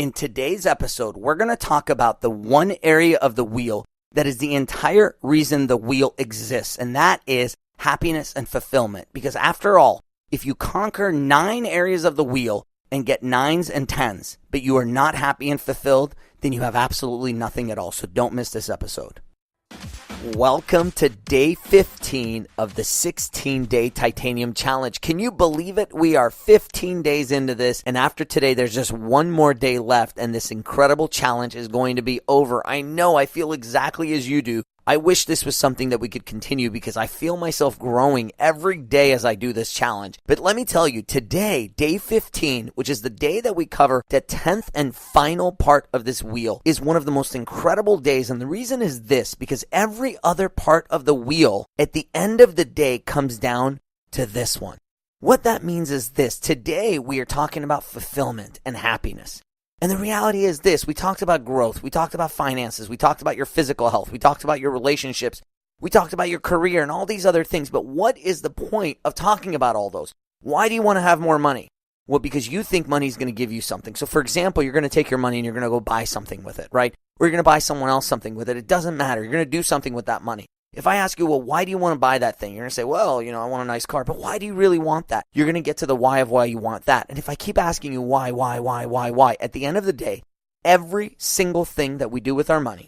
In today's episode, we're going to talk about the one area of the wheel that is the entire reason the wheel exists, and that is happiness and fulfillment. Because after all, if you conquer 9 areas of the wheel and get 9s and 10s, but you are not happy and fulfilled, then you have absolutely nothing at all. So don't miss this episode. Welcome to day 15 of the 16-day Titanium Challenge. Can you believe it? We are 15 days into this, and after today, there's just one more day left, and this incredible challenge is going to be over. I know, I feel exactly as you do. I wish this was something that we could continue because I feel myself growing every day as I do this challenge. But let me tell you, today, day 15, which is the day that we cover the 10th and final part of this wheel, is one of the most incredible days. And the reason is this, because every other part of the wheel at the end of the day comes down to this one. What that means is this. Today, we are talking about fulfillment and happiness. And the reality is this, we talked about growth, we talked about finances, we talked about your physical health, we talked about your relationships, we talked about your career and all these other things. But what is the point of talking about all those? Why do you want to have more money? Well, because you think money is going to give you something. So for example, you're going to take your money and you're going to go buy something with it, right? Or you're going to buy someone else something with it. It doesn't matter. You're going to do something with that money. If I ask you, well, why do you want to buy that thing? You're going to say, well, I want a nice car. But why do you really want that? You're going to get to the why of why you want that. And if I keep asking you why, at the end of the day, every single thing that we do with our money,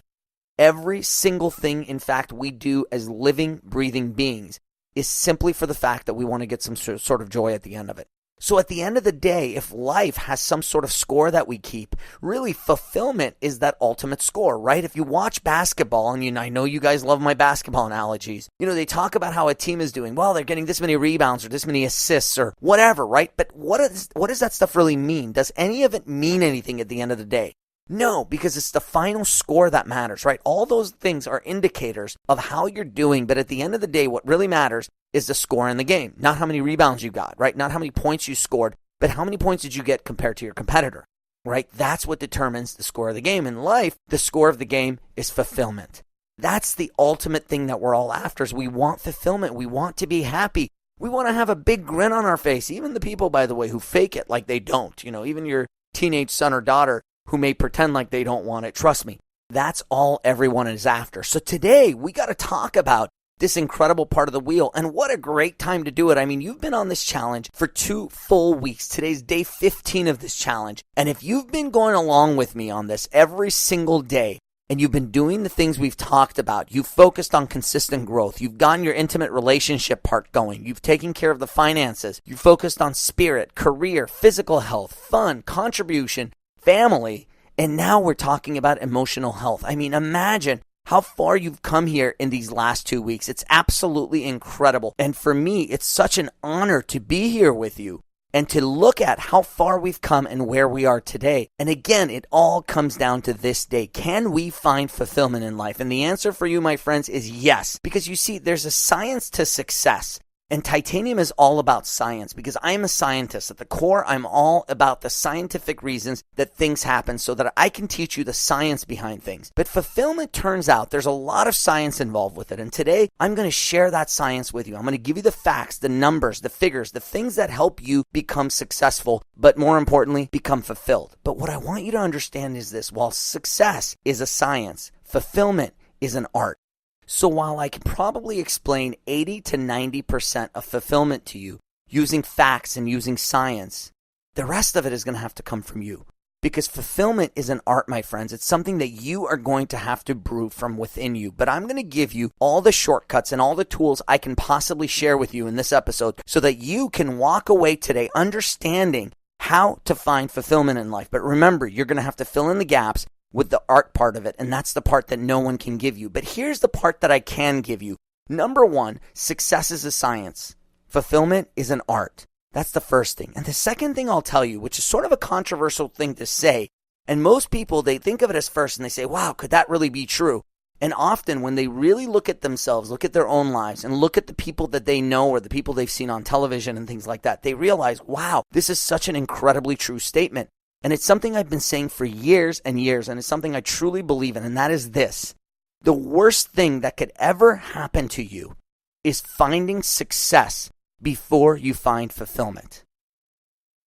every single thing, in fact, we do as living, breathing beings is simply for the fact that we want to get some sort of joy at the end of it. So at the end of the day, if life has some sort of score that we keep, really fulfillment is that ultimate score, right? If you watch basketball, and I know you guys love my basketball analogies, they talk about how a team is doing. Well, they're getting this many rebounds or this many assists or whatever, right? But what does that stuff really mean? Does any of it mean anything at the end of the day? No, because it's the final score that matters, right? All those things are indicators of how you're doing, but at the end of the day, what really matters is the score in the game. Not how many rebounds you got, right? Not how many points you scored, but how many points did you get compared to your competitor, right? That's what determines the score of the game. In life, the score of the game is fulfillment. That's the ultimate thing that we're all after, is we want fulfillment. We want to be happy. We want to have a big grin on our face. Even the people, by the way, who fake it like they don't, even your teenage son or daughter who may pretend like they don't want it. Trust me, that's all everyone is after. So today, we got to talk about this incredible part of the wheel, and what a great time to do it. I mean, you've been on this challenge for 2 full weeks. Today's day 15 of this challenge, and if you've been going along with me on this every single day, and you've been doing the things we've talked about, you've focused on consistent growth, you've gotten your intimate relationship part going, you've taken care of the finances, you've focused on spirit, career, physical health, fun, contribution, family, and now we're talking about emotional health. I mean, imagine how far you've come here in these last 2 weeks. It's absolutely incredible. And for me, it's such an honor to be here with you and to look at how far we've come and where we are today. And again, it all comes down to this day. Can we find fulfillment in life? And the answer for you, my friends, is yes. Because you see, there's a science to success. And Titanium is all about science, because I'm a scientist. At the core, I'm all about the scientific reasons that things happen so that I can teach you the science behind things. But fulfillment, turns out there's a lot of science involved with it. And today, I'm going to share that science with you. I'm going to give you the facts, the numbers, the figures, the things that help you become successful, but more importantly, become fulfilled. But what I want you to understand is this: while success is a science, fulfillment is an art. So while I can probably explain 80 to 90% of fulfillment to you using facts and using science, the rest of it is going to have to come from you. Because fulfillment is an art, my friends. It's something that you are going to have to brew from within you. But I'm going to give you all the shortcuts and all the tools I can possibly share with you in this episode so that you can walk away today understanding how to find fulfillment in life. But remember, you're going to have to fill in the gaps with the art part of it, and that's the part that no one can give you. But here's the part that I can give you. Number 1, success is a science. Fulfillment is an art. That's the first thing. And the second thing I'll tell you, which is sort of a controversial thing to say, and most people, they think of it as first and they say, wow, could that really be true? And often when they really look at themselves, look at their own lives, and look at the people that they know or the people they've seen on television and things like that, they realize, wow, this is such an incredibly true statement. And it's something I've been saying for years and years, and it's something I truly believe in, and that is this: the worst thing that could ever happen to you is finding success before you find fulfillment.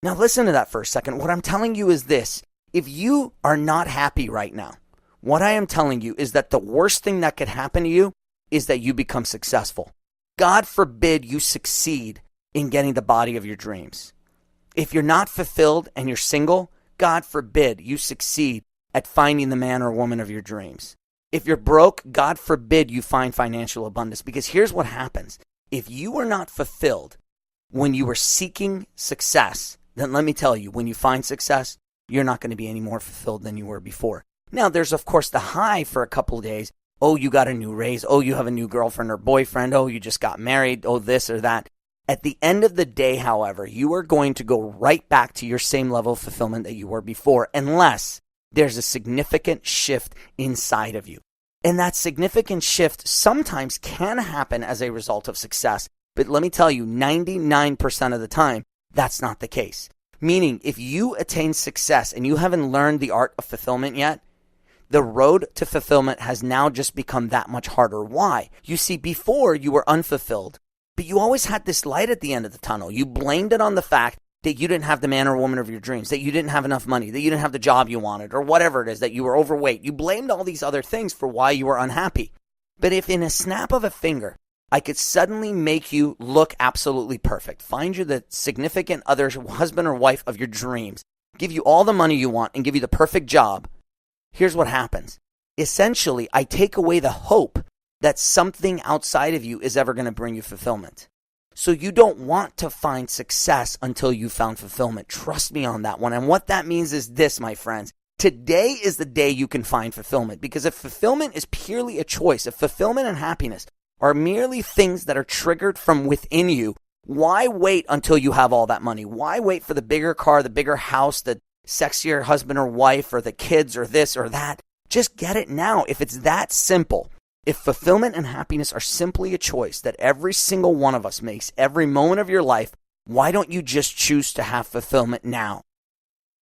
Now listen to that for a second. What I'm telling you is this: If you are not happy right now, what I am telling you is that the worst thing that could happen to you is that you become successful. God forbid you succeed in getting the body of your dreams. If you're not fulfilled and you're single, God forbid you succeed at finding the man or woman of your dreams. If you're broke, God forbid you find financial abundance. Because here's what happens. If you are not fulfilled when you were seeking success, then let me tell you, when you find success, you're not going to be any more fulfilled than you were before. Now, there's, of course, the high for a couple of days. Oh, you got a new raise. Oh, you have a new girlfriend or boyfriend. Oh, you just got married. Oh, this or that. At the end of the day, however, you are going to go right back to your same level of fulfillment that you were before, unless there's a significant shift inside of you. And that significant shift sometimes can happen as a result of success. But let me tell you, 99% of the time, that's not the case. Meaning, if you attain success and you haven't learned the art of fulfillment yet, the road to fulfillment has now just become that much harder. Why? You see, before you were unfulfilled, but you always had this light at the end of the tunnel. You blamed it on the fact that you didn't have the man or woman of your dreams, that you didn't have enough money, that you didn't have the job you wanted, or whatever it is, that you were overweight. You blamed all these other things for why you were unhappy. But if in a snap of a finger, I could suddenly make you look absolutely perfect, find you the significant other, husband or wife of your dreams, give you all the money you want, and give you the perfect job, here's what happens. Essentially, I take away the hope that something outside of you is ever going to bring you fulfillment. So you don't want to find success until you found fulfillment. Trust me on that one. And what that means is this, my friends. Today is the day you can find fulfillment. Because if fulfillment is purely a choice, if fulfillment and happiness are merely things that are triggered from within you, why wait until you have all that money? Why wait for the bigger car, the bigger house, the sexier husband or wife, or the kids, or this or that? Just get it now. If it's that simple. If fulfillment and happiness are simply a choice that every single one of us makes every moment of your life, why don't you just choose to have fulfillment now?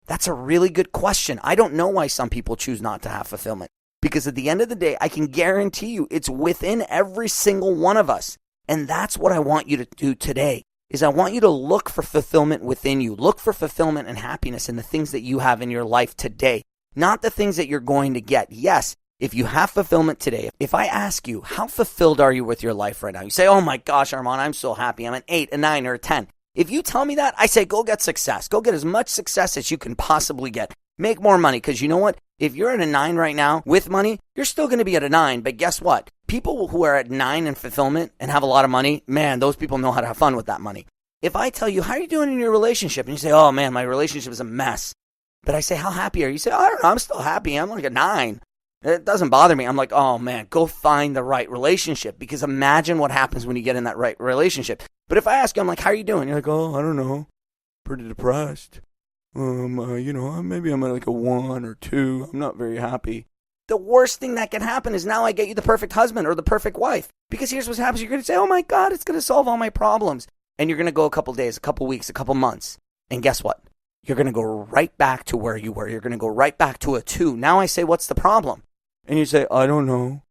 That's a really good question. I don't know why some people choose not to have fulfillment. Because at the end of the day, I can guarantee you it's within every single one of us. And that's what I want you to do today, is I want you to look for fulfillment within you. Look for fulfillment and happiness in the things that you have in your life today, not the things that you're going to get. Yes. If you have fulfillment today, if I ask you, how fulfilled are you with your life right now? You say, oh my gosh, Armand, I'm so happy. I'm an 8, a 9, or a 10. If you tell me that, I say, go get success. Go get as much success as you can possibly get. Make more money, because you know what? If you're at a 9 right now with money, you're still going to be at a 9. But guess what? People who are at 9 in fulfillment and have a lot of money, man, those people know how to have fun with that money. If I tell you, how are you doing in your relationship? And you say, oh man, my relationship is a mess. But I say, how happy are you? You say, oh, I don't know, I'm still happy. I'm like a 9. It doesn't bother me. I'm like, oh man, go find the right relationship, because imagine what happens when you get in that right relationship. But if I ask you, I'm like, how are you doing? You're like, oh, I don't know. Pretty depressed. Maybe I'm at like a 1 or 2. I'm not very happy. The worst thing that can happen is now I get you the perfect husband or the perfect wife. Because here's what happens. You're going to say, oh my God, it's going to solve all my problems. And you're going to go a couple days, a couple weeks, a couple months. And guess what? You're going to go right back to where you were. You're going to go right back to a 2. Now I say, what's the problem? And you say, I don't know.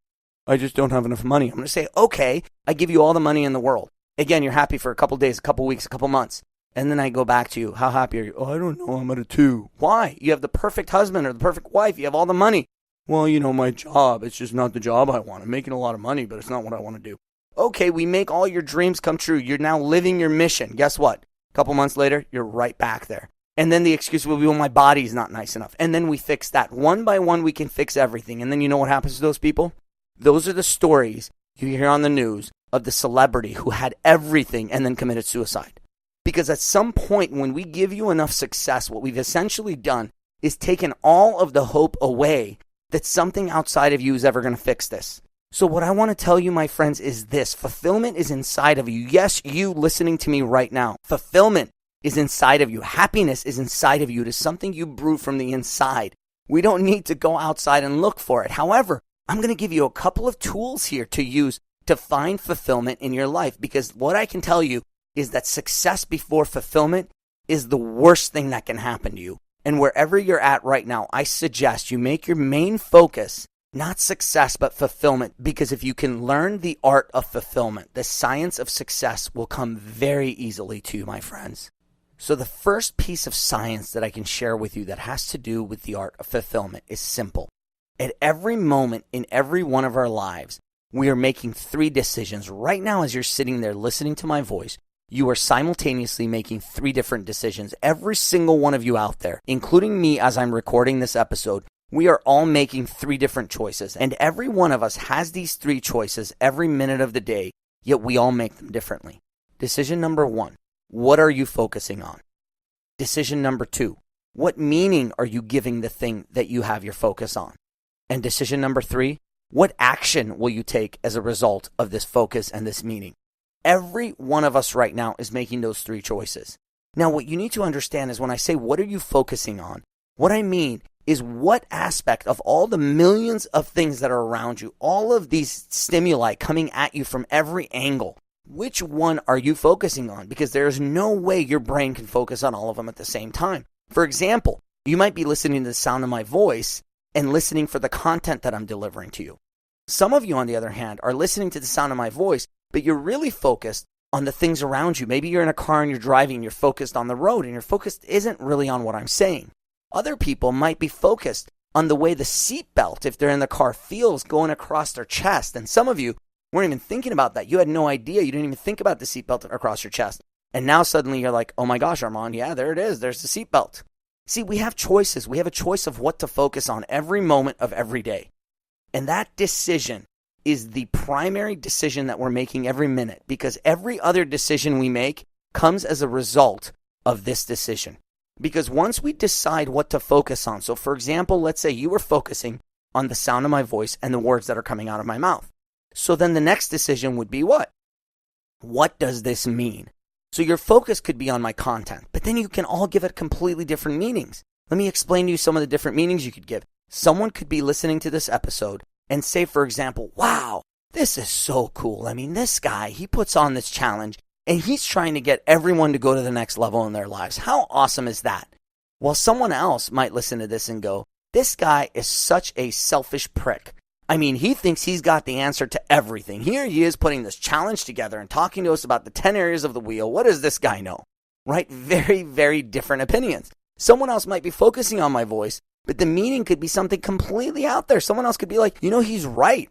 I just don't have enough money. I'm going to say, okay, I give you all the money in the world. Again, you're happy for a couple days, a couple weeks, a couple months. And then I go back to you. How happy are you? Oh, I don't know. I'm at a 2. Why? You have the perfect husband or the perfect wife. You have all the money. Well, my job, it's just not the job I want. I'm making a lot of money, but it's not what I want to do. Okay, we make all your dreams come true. You're now living your mission. Guess what? A couple months later, you're right back there. And then the excuse will be, well, my body's not nice enough. And then we fix that. One by one, we can fix everything. And then you know what happens to those people? Those are the stories you hear on the news of the celebrity who had everything and then committed suicide. Because at some point when we give you enough success, what we've essentially done is taken all of the hope away that something outside of you is ever going to fix this. So what I want to tell you, my friends, is this. Fulfillment is inside of you. Yes, you listening to me right now. Fulfillment is inside of you. Happiness is inside of you. It is something you brew from the inside. We don't need to go outside and look for it. However, I'm going to give you a couple of tools here to use to find fulfillment in your life, because what I can tell you is that success before fulfillment is the worst thing that can happen to you. And wherever you're at right now, I suggest you make your main focus not success, but fulfillment, because if you can learn the art of fulfillment, the science of success will come very easily to you, my friends. So the first piece of science that I can share with you that has to do with the art of fulfillment is simple. At every moment in every one of our lives, we are making 3 decisions. Right now, as you're sitting there listening to my voice, you are simultaneously making 3 different decisions. Every single one of you out there, including me as I'm recording this episode, we are all making 3 different choices. And every one of us has these 3 choices every minute of the day, yet we all make them differently. Decision number 1, what are you focusing on? Decision number 2, what meaning are you giving the thing that you have your focus on? And decision number 3, what action will you take as a result of this focus and this meaning? Every one of us right now is making those 3 choices. Now, what you need to understand is when I say, what are you focusing on? What I mean is what aspect of all the millions of things that are around you, all of these stimuli coming at you from every angle, which one are you focusing on? Because there's no way your brain can focus on all of them at the same time. For example, you might be listening to the sound of my voice and listening for the content that I'm delivering to you. Some of you, on the other hand, are listening to the sound of my voice, but you're really focused on the things around you. Maybe you're in a car and you're driving and you're focused on the road and your focus isn't really on what I'm saying. Other people might be focused on the way the seatbelt, if they're in the car, feels going across their chest. And some of you weren't even thinking about that. You had no idea. You didn't even think about the seatbelt across your chest. And now suddenly you're like, oh my gosh, Armand, yeah, there it is. There's the seatbelt. See, we have choices. We have a choice of what to focus on every moment of every day. And that decision is the primary decision that we're making every minute, because every other decision we make comes as a result of this decision. Because once we decide what to focus on, so for example, let's say you were focusing on the sound of my voice and the words that are coming out of my mouth. So then the next decision would be what? What does this mean? So your focus could be on my content, but then you can all give it completely different meanings. Let me explain to you some of the different meanings you could give. Someone could be listening to this episode and say, for example, wow, this is so cool. I mean, this guy, he puts on this challenge and he's trying to get everyone to go to the next level in their lives. How awesome is that? Well, someone else might listen to this and go, this guy is such a selfish prick. I mean, he thinks he's got the answer to everything. Here he is putting this challenge together and talking to us about the 10 areas of the wheel. What does this guy know? Right? Very, very different opinions. Someone else might be focusing on my voice, but the meaning could be something completely out there. Someone else could be like, he's right.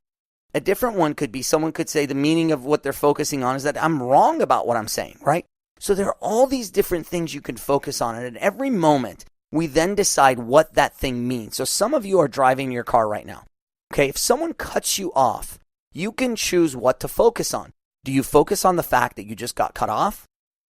A different one could be, someone could say the meaning of what they're focusing on is that I'm wrong about what I'm saying, right? So there are all these different things you can focus on. And at every moment, we then decide what that thing means. So some of you are driving your car right now. Okay, if someone cuts you off, you can choose what to focus on. Do you focus on the fact that you just got cut off?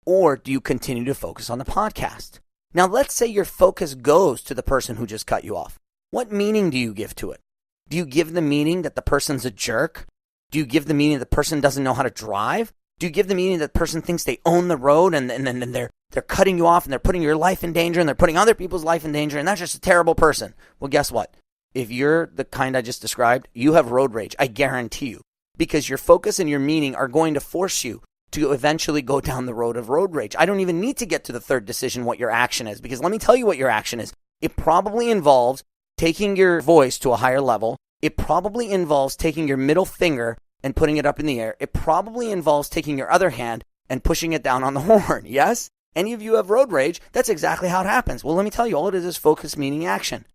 Or do you continue to focus on the podcast? Now, let's say your focus goes to the person who just cut you off. What meaning do you give to it? Do you give the meaning that the person's a jerk? Do you give the meaning that the person doesn't know how to drive? Do you give the meaning that the person thinks they own the road and then they're cutting you off and they're putting your life in danger and they're putting other people's life in danger and that's just a terrible person? Well, guess what? If you're the kind I just described, you have road rage, I guarantee you, because your focus and your meaning are going to force you to eventually go down the road of road rage. I don't even need to get to the third decision what your action is, because let me tell you what your action is. It probably involves taking your voice to a higher level. It probably involves taking your middle finger and putting it up in the air. It probably involves taking your other hand and pushing it down on the horn. Yes? Any of you have road rage? That's exactly how it happens. Well, let me tell you, all it is focus, meaning, action.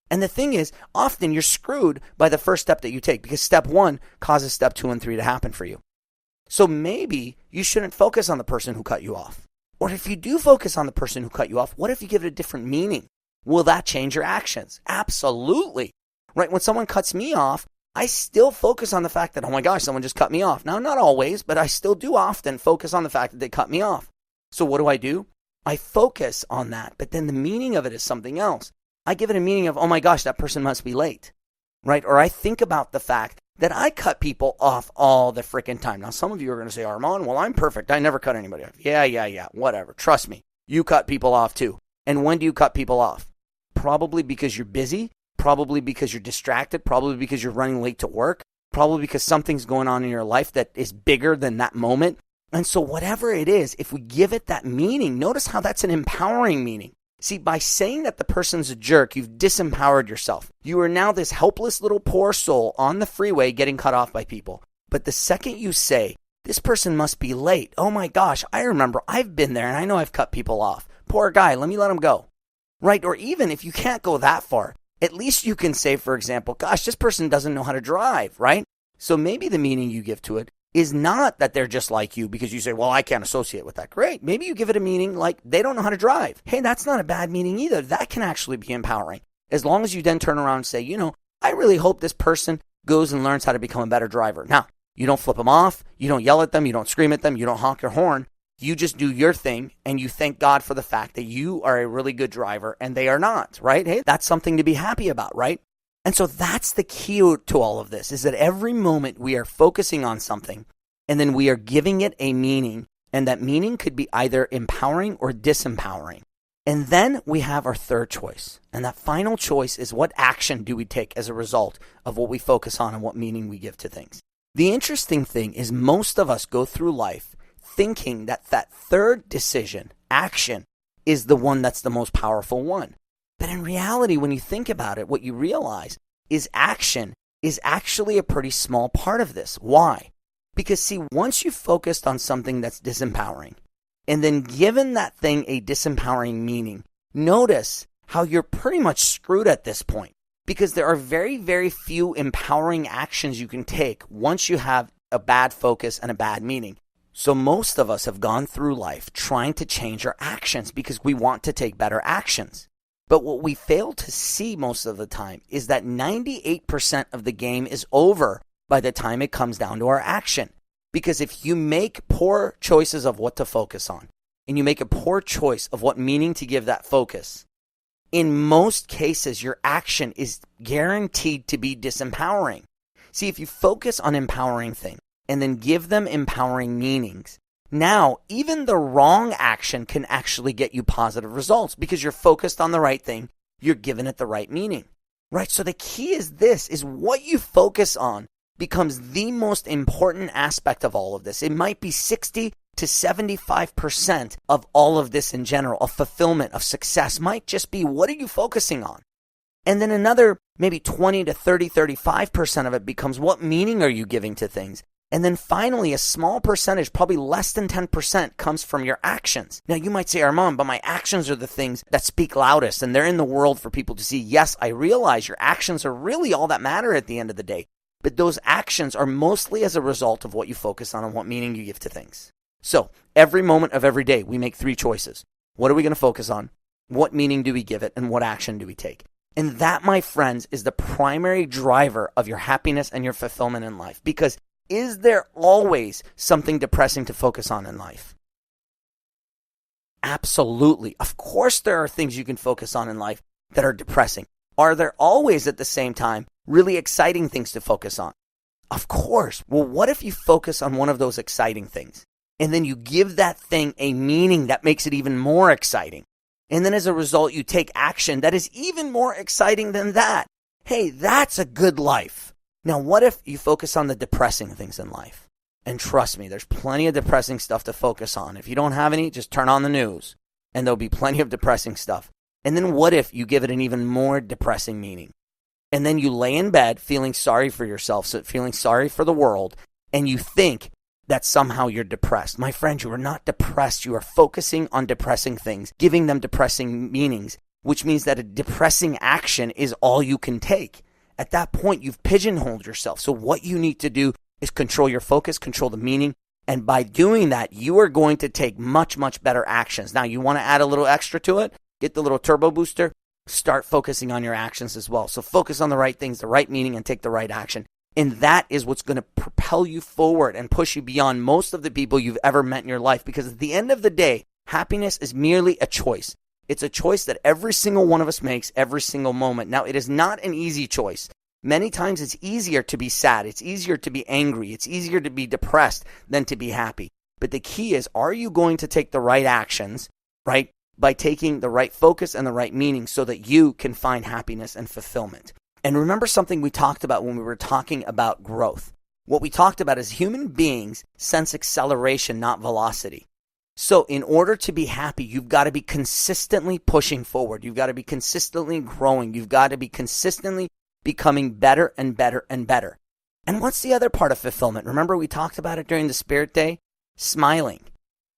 And the thing is, often you're screwed by the first step that you take because step 1 causes step 2 and 3 to happen for you. So maybe you shouldn't focus on the person who cut you off. Or if you do focus on the person who cut you off, what if you give it a different meaning? Will that change your actions? Absolutely. Right? When someone cuts me off, I still focus on the fact that, oh my gosh, someone just cut me off. Now, not always, but I still do often focus on the fact that they cut me off. So what do? I focus on that, but then the meaning of it is something else. I give it a meaning of, oh my gosh, that person must be late, right? Or I think about the fact that I cut people off all the freaking time. Now, some of you are going to say, Armand, well, I'm perfect. I never cut anybody off. Yeah, whatever. Trust me. You cut people off too. And when do you cut people off? Probably because you're busy, probably because you're distracted, probably because you're running late to work, probably because something's going on in your life that is bigger than that moment. And so whatever it is, if we give it that meaning, notice how that's an empowering meaning. See, by saying that the person's a jerk, you've disempowered yourself. You are now this helpless little poor soul on the freeway getting cut off by people. But the second you say, this person must be late. Oh my gosh, I remember I've been there and I know I've cut people off. poor guy, let me let him go. Right? Or even if you can't go that far, at least you can say, for example, gosh, this person doesn't know how to drive, right? So maybe the meaning you give to it is not that they're just like you because you say, well, I can't associate with that. Great. Maybe you give it a meaning like they don't know how to drive. Hey, that's not a bad meaning either. That can actually be empowering. As long as you then turn around and say, I really hope this person goes and learns how to become a better driver. Now, you don't flip them off. You don't yell at them. You don't scream at them. You don't honk your horn. You just do your thing and you thank God for the fact that you are a really good driver and they are not, right? Hey, that's something to be happy about, right? And so that's the key to all of this, is that every moment we are focusing on something and then we are giving it a meaning, and that meaning could be either empowering or disempowering. And then we have our third choice. And that final choice is, what action do we take as a result of what we focus on and what meaning we give to things? The interesting thing is most of us go through life thinking that that third decision, action, is the one that's the most powerful one. But in reality, when you think about it, what you realize is action is actually a pretty small part of this. Why? Because see, once you've focused on something that's disempowering and then given that thing a disempowering meaning, notice how you're pretty much screwed at this point, because there are very, very few empowering actions you can take once you have a bad focus and a bad meaning. So most of us have gone through life trying to change our actions because we want to take better actions. But what we fail to see most of the time is that 98% of the game is over by the time it comes down to our action. Because if you make poor choices of what to focus on, and you make a poor choice of what meaning to give that focus, in most cases, your action is guaranteed to be disempowering. See, if you focus on empowering things and then give them empowering meanings, now even the wrong action can actually get you positive results because you're focused on the right thing, you're giving it the right meaning, right? So the key is this, is what you focus on becomes the most important aspect of all of this. It might be 60 to 75% of all of this in general, of fulfillment, of success, might just be, what are you focusing on? And then another maybe 20 to 30, 35% of it becomes, what meaning are you giving to things? And then finally, a small percentage, probably less than 10%, comes from your actions. Now, you might say, Armand, but my actions are the things that speak loudest, and they're in the world for people to see. Yes, I realize your actions are really all that matter at the end of the day. But those actions are mostly as a result of what you focus on and what meaning you give to things. So, every moment of every day, we make three choices. What are we going to focus on? What meaning do we give it? And what action do we take? And that, my friends, is the primary driver of your happiness and your fulfillment in life. Because is there always something depressing to focus on in life? Absolutely. Of course there are things you can focus on in life that are depressing. Are there always at the same time really exciting things to focus on? Of course. Well, what if you focus on one of those exciting things and then you give that thing a meaning that makes it even more exciting? And then as a result, you take action that is even more exciting than that. Hey, that's a good life. Now, what if you focus on the depressing things in life? And trust me, there's plenty of depressing stuff to focus on. If you don't have any, just turn on the news and there'll be plenty of depressing stuff. And then what if you give it an even more depressing meaning? And then you lay in bed feeling sorry for yourself, feeling sorry for the world, and you think that somehow you're depressed. My friend, you are not depressed. You are focusing on depressing things, giving them depressing meanings, which means that a depressing action is all you can take. At that point, you've pigeonholed yourself. So what you need to do is control your focus, control the meaning. And by doing that, you are going to take much, much better actions. Now, you want to add a little extra to it? Get the little turbo booster. Start focusing on your actions as well. So focus on the right things, the right meaning, and take the right action. And that is what's going to propel you forward and push you beyond most of the people you've ever met in your life. Because at the end of the day, happiness is merely a choice. It's a choice that every single one of us makes every single moment. Now, it is not an easy choice. Many times it's easier to be sad. It's easier to be angry. It's easier to be depressed than to be happy. But the key is, are you going to take the right actions, right? By taking the right focus and the right meaning so that you can find happiness and fulfillment. And remember something we talked about when we were talking about growth. What we talked about is human beings sense acceleration, not velocity. So in order to be happy, you've got to be consistently pushing forward. You've got to be consistently growing. You've got to be consistently becoming better and better and better. And what's the other part of fulfillment? Remember we talked about it during the Spirit Day? Smiling.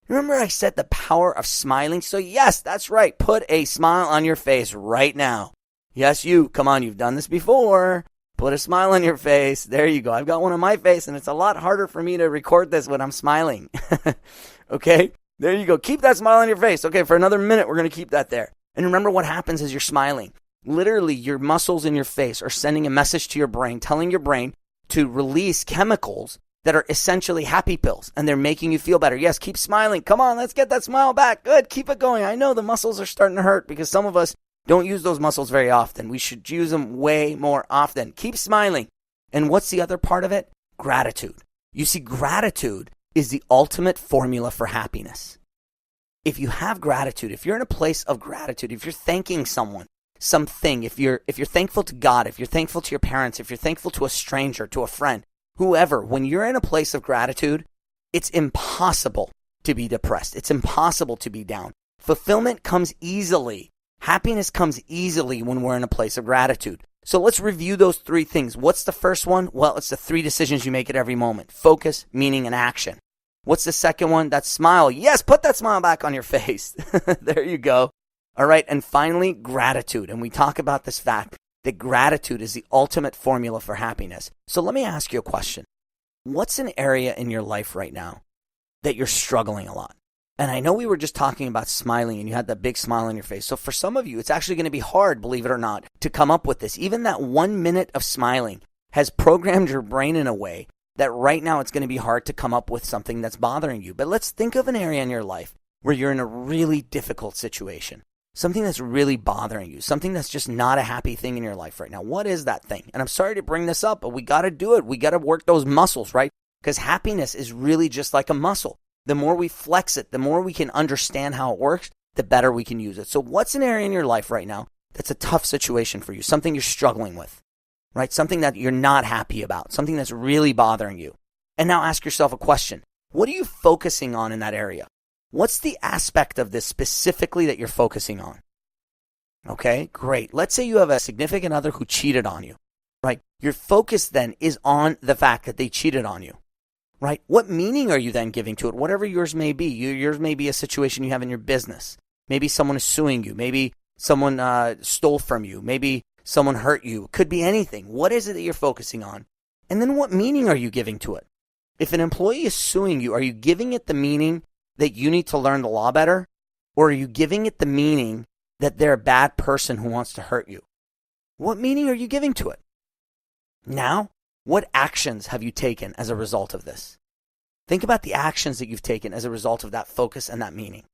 Remember I said the power of smiling? So yes, that's right. Put a smile on your face right now. Yes, you. Come on, you've done this before. Put a smile on your face. There you go. I've got one on my face, and it's a lot harder for me to record this when I'm smiling. Okay? There you go. Keep that smile on your face. Okay, for another minute, we're going to keep that there. And remember what happens as you're smiling. Literally, your muscles in your face are sending a message to your brain, telling your brain to release chemicals that are essentially happy pills, and they're making you feel better. Yes, keep smiling. Come on, let's get that smile back. Good, keep it going. I know the muscles are starting to hurt because some of us don't use those muscles very often. We should use them way more often. Keep smiling. And what's the other part of it? Gratitude. You see, gratitude is the ultimate formula for happiness. If you have gratitude, if you're in a place of gratitude, if you're thanking someone, something, if you're thankful to God, if you're thankful to your parents, if you're thankful to a stranger, to a friend, whoever, when you're in a place of gratitude, it's impossible to be depressed. It's impossible to be down. Fulfillment comes easily. Happiness comes easily when we're in a place of gratitude. So let's review those three things. What's the first one? Well, it's the 3 decisions you make at every moment. Focus, meaning, and action. What's the second one? That's smile. Yes, put that smile back on your face. There you go. All right. And finally, gratitude. And we talk about this fact that gratitude is the ultimate formula for happiness. So let me ask you a question. What's an area in your life right now that you're struggling a lot? And I know we were just talking about smiling and you had that big smile on your face. So for some of you, it's actually going to be hard, believe it or not, to come up with this. Even that 1 minute of smiling has programmed your brain in a way that right now it's going to be hard to come up with something that's bothering you. But let's think of an area in your life where you're in a really difficult situation, something that's really bothering you, something that's just not a happy thing in your life right now. What is that thing? And I'm sorry to bring this up, but we got to do it. We got to work those muscles, right? Because happiness is really just like a muscle. The more we flex it, the more we can understand how it works, the better we can use it. So what's an area in your life right now that's a tough situation for you, something you're struggling with, right? Something that you're not happy about, something that's really bothering you. And now ask yourself a question. What are you focusing on in that area? What's the aspect of this specifically that you're focusing on? Okay, great. Let's say you have a significant other who cheated on you, right? Your focus then is on the fact that they cheated on you. Right? What meaning are you then giving to it? Whatever yours may be. Yours may be a situation you have in your business. Maybe someone is suing you. Maybe someone stole from you. Maybe someone hurt you. It could be anything. What is it that you're focusing on? And then what meaning are you giving to it? If an employee is suing you, are you giving it the meaning that you need to learn the law better? Or are you giving it the meaning that they're a bad person who wants to hurt you? What meaning are you giving to it? Now, what actions have you taken as a result of this? Think about the actions that you've taken as a result of that focus and that meaning.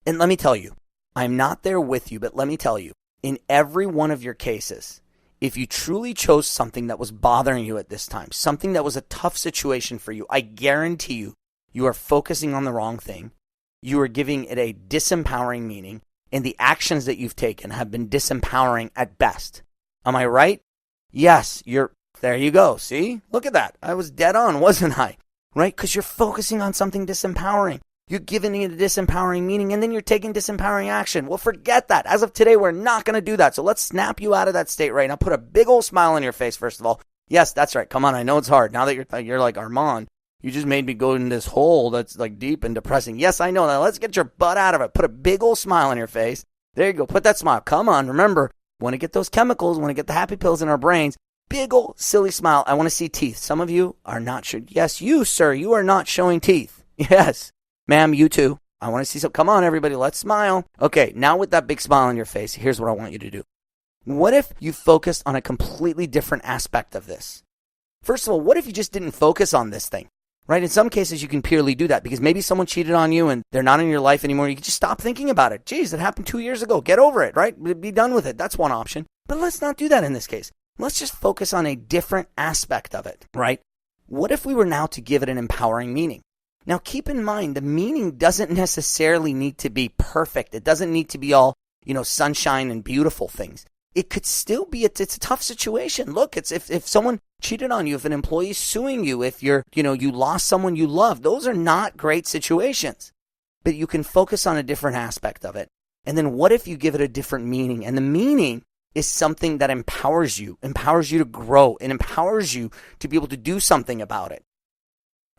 And let me tell you, I'm not there with you, but let me tell you, in every one of your cases, if you truly chose something that was bothering you at this time, something that was a tough situation for you, I guarantee you, you are focusing on the wrong thing. You are giving it a disempowering meaning, and the actions that you've taken have been disempowering at best. Am I right? Yes, there you go. See? Look at that. I was dead on, wasn't I? Right? Because you're focusing on something disempowering. You're giving it a disempowering meaning, and then you're taking disempowering action. Well, forget that. As of today, we're not going to do that. So let's snap you out of that state right now. Put a big old smile on your face, first of all. Yes, that's right. Come on. I know it's hard. Now that you're like, Armand, you just made me go in this hole that's like deep and depressing. Yes, I know. Now let's get your butt out of it. Put a big old smile on your face. There you go. Put that smile. Come on. Remember, want to get those chemicals, want to get the happy pills in our brains. Big old silly smile. I want to see teeth. Some of you are not sure. Yes, you, sir, you are not showing teeth. Yes. Ma'am, you too. I want to see some. Come on, everybody. Let's smile. Okay, now with that big smile on your face, here's what I want you to do. What if you focused on a completely different aspect of this? First of all, what if you just didn't focus on this thing? Right? In some cases, you can purely do that because maybe someone cheated on you and they're not in your life anymore. You can just stop thinking about it. Geez, it happened 2 years ago. Get over it, right? Be done with it. That's one option. But let's not do that in this case. Let's just focus on a different aspect of it, right? What if we were now to give it an empowering meaning? Now, keep in mind, the meaning doesn't necessarily need to be perfect. It doesn't need to be all, sunshine and beautiful things. It could still be, it's a tough situation. Look, it's if someone cheated on you, if an employee is suing you, if you lost someone you love, those are not great situations. But you can focus on a different aspect of it. And then what if you give it a different meaning? And the meaning is something that empowers you to grow, and empowers you to be able to do something about it,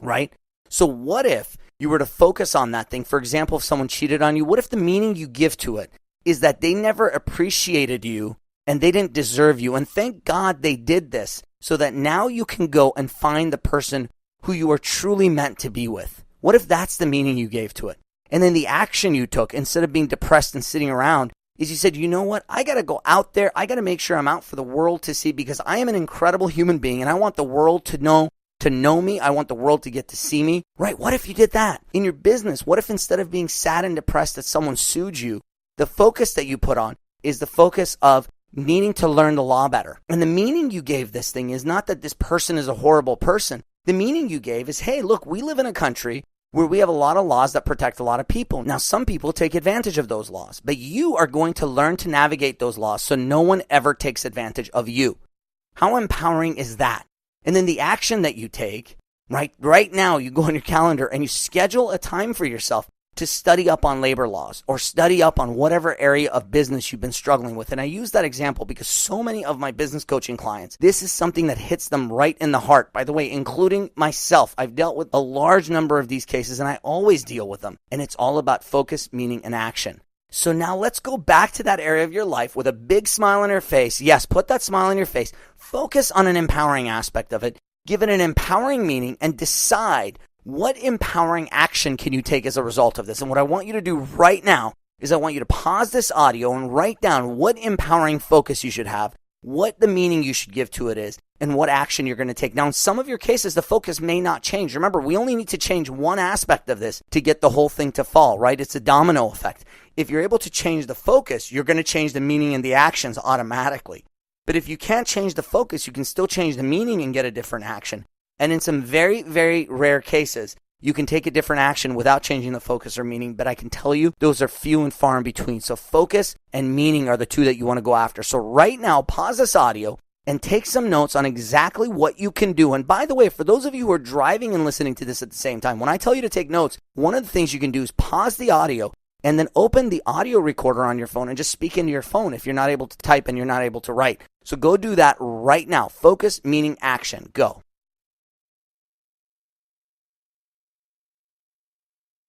right? So what if you were to focus on that thing, for example, if someone cheated on you, what if the meaning you give to it is that they never appreciated you and they didn't deserve you? And thank God they did this so that now you can go and find the person who you are truly meant to be with. What if that's the meaning you gave to it? And then the action you took, instead of being depressed and sitting around, is you said, you know what? I got to go out there. I got to make sure I'm out for the world to see, because I am an incredible human being and I want the world to know me. I want the world to get to see me, right? What if you did that in your business? What if instead of being sad and depressed that someone sued you, the focus that you put on is the focus of needing to learn the law better? And the meaning you gave this thing is not that this person is a horrible person. The meaning you gave is, hey, look, we live in a country where we have a lot of laws that protect a lot of people. Now, some people take advantage of those laws, but you are going to learn to navigate those laws so no one ever takes advantage of you. How empowering is that? And then the action that you take, right now, you go on your calendar and you schedule a time for yourself to study up on labor laws or study up on whatever area of business you've been struggling with. And I use that example because so many of my business coaching clients, this is something that hits them right in the heart. By the way, including myself, I've dealt with a large number of these cases and I always deal with them. And it's all about focus, meaning, and action. So now let's go back to that area of your life with a big smile on your face. Yes, put that smile on your face. Focus on an empowering aspect of it. Give it an empowering meaning and decide what empowering action can you take as a result of this. And what I want you to do right now is I want you to pause this audio and write down what empowering focus you should have, what the meaning you should give to it is, and what action you're going to take. Now, in some of your cases, the focus may not change. Remember, we only need to change one aspect of this to get the whole thing to fall, right? It's a domino effect. If you're able to change the focus, you're going to change the meaning and the actions automatically. But if you can't change the focus, you can still change the meaning and get a different action. And in some very, very rare cases, you can take a different action without changing the focus or meaning. But I can tell you, those are few and far in between. So focus and meaning are the two that you want to go after. So right now, pause this audio and take some notes on exactly what you can do. And by the way, for those of you who are driving and listening to this at the same time, when I tell you to take notes, one of the things you can do is pause the audio and then open the audio recorder on your phone and just speak into your phone if you're not able to type and you're not able to write. So go do that right now. Focus, meaning, action. Go.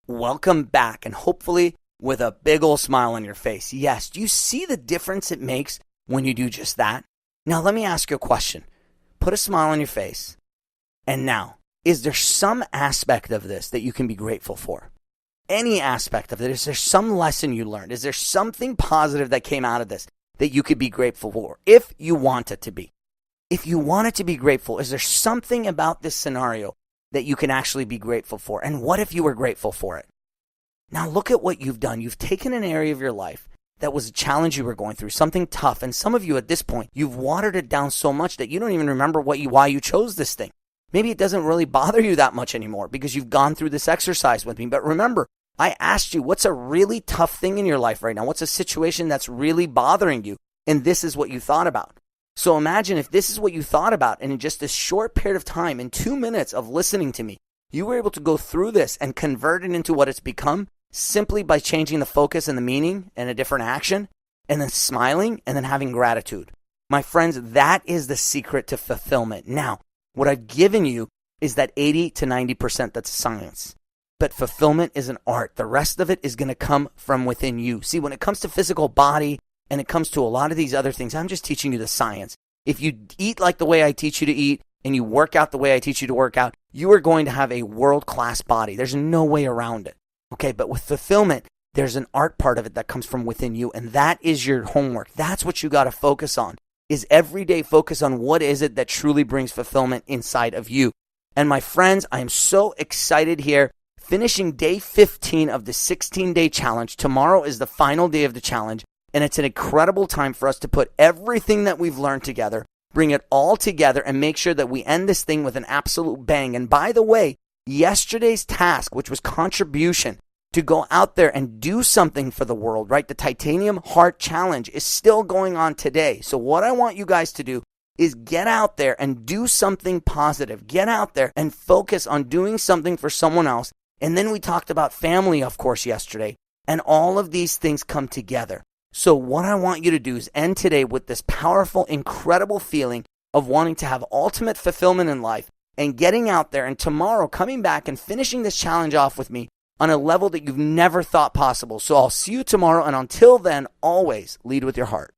Welcome back, and hopefully with a big old smile on your face. Yes, do you see the difference it makes when you do just that? Now, let me ask you a question. Put a smile on your face. And now, is there some aspect of this that you can be grateful for? Any aspect of it? Is there some lesson you learned? Is there something positive that came out of this that you could be grateful for if you want it to be? If you want it to be grateful, is there something about this scenario that you can actually be grateful for? And what if you were grateful for it? Now look at what you've done. You've taken an area of your life that was a challenge you were going through, something tough. And some of you at this point, you've watered it down so much that you don't even remember why you chose this thing. Maybe it doesn't really bother you that much anymore because you've gone through this exercise with me. But remember, I asked you, what's a really tough thing in your life right now? What's a situation that's really bothering you? And this is what you thought about. So imagine if this is what you thought about, and in just this short period of time, in 2 minutes of listening to me, you were able to go through this and convert it into what it's become simply by changing the focus and the meaning and a different action, and then smiling and then having gratitude. My friends, that is the secret to fulfillment. Now, what I've given you is that 80 to 90% that's science. But fulfillment is an art. The rest of it is going to come from within you. See, when it comes to physical body, and it comes to a lot of these other things, I'm just teaching you the science. If you eat like the way I teach you to eat and you work out the way I teach you to work out, you are going to have a world-class body. There's no way around it. Okay, but with fulfillment, there's an art part of it that comes from within you, and that is your homework. That's what you got to focus on, is every day focus on what is it that truly brings fulfillment inside of you. And my friends, I am so excited here. Finishing day 15 of the 16-day challenge. Tomorrow is the final day of the challenge. And it's an incredible time for us to put everything that we've learned together, bring it all together, and make sure that we end this thing with an absolute bang. And by the way, yesterday's task, which was contribution, to go out there and do something for the world, right? The Titanium Heart Challenge is still going on today. So what I want you guys to do is get out there and do something positive. Get out there and focus on doing something for someone else. And then we talked about family, of course, yesterday. And all of these things come together. So what I want you to do is end today with this powerful, incredible feeling of wanting to have ultimate fulfillment in life and getting out there and tomorrow coming back and finishing this challenge off with me on a level that you've never thought possible. So I'll see you tomorrow, and until then, always lead with your heart.